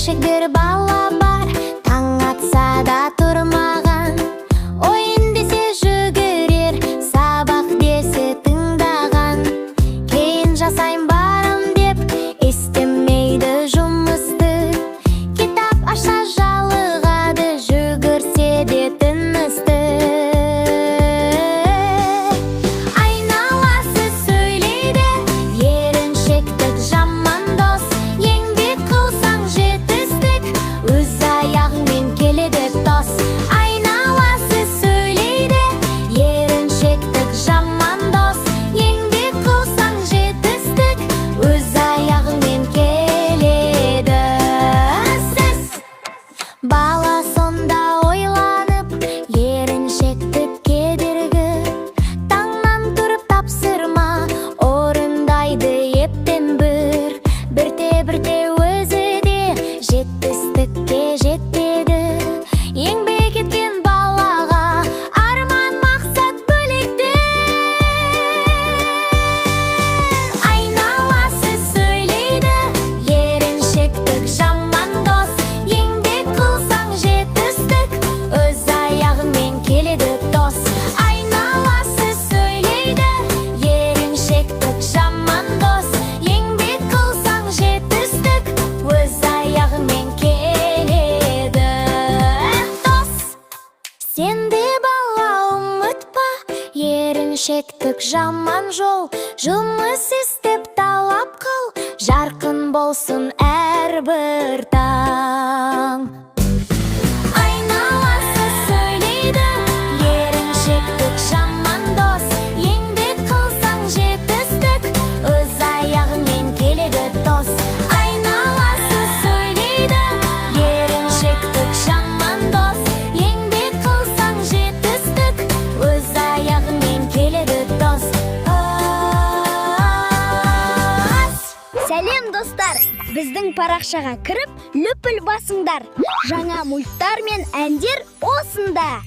еріншек бір бала бар, таң атса да тұрмаған. Ойын десе жүгірер, сабақ десе тыңдаған. Кейін жасайын барам деп істемейді жұмысты. Китап ашса жалығады, жүгірсе де тынысты. Айналасы сөйлейді, еріншектік жаман дос. Еңбек қылсаң жетістік, өз аяғыңмен келеді тос. Айналасы сөйлейді, еріншектік жаман дос. Еңбек қылсаң жетістік, өз аяғыңмен келеді. Сіз бала сонда ойланып, еріншектік кедергі. Таңнан тұрып тапсырма, орындайды ептен бір. Бірте-бірте өзі де жетістікке жетеді. Еңбек еткен балаға арман мақсат бөлектен. Айналасы сөйлейді, еріншектік жаман дос. Еңбек қылсаң жетістік, өз аяғыңмен келеді дос. Айналасы сөйлейді, еріншектік жаман дос. Еңбек қылсаң жетістік, өз аяғыңмен келеді дос. Сен де бала ұмытпа, еріншектік жаман жол. Жұмыс істеп талап қыл, жарқын болсын әрбір таң. Айналасы сөйлейді, еріншектік жаман дос. Еңбек қылсаң жетістік, өз аяғыңмен келеді дос. Айналасы сөйлейді, еріншектік жаман дос. Еңбек қылсаң жетістік, өз аяғыңмен келеді дос. Сәлем достар! Біздің парақшаға кіріп, лүпіл басыңдар. Жаңа мульттар мен әндер осында.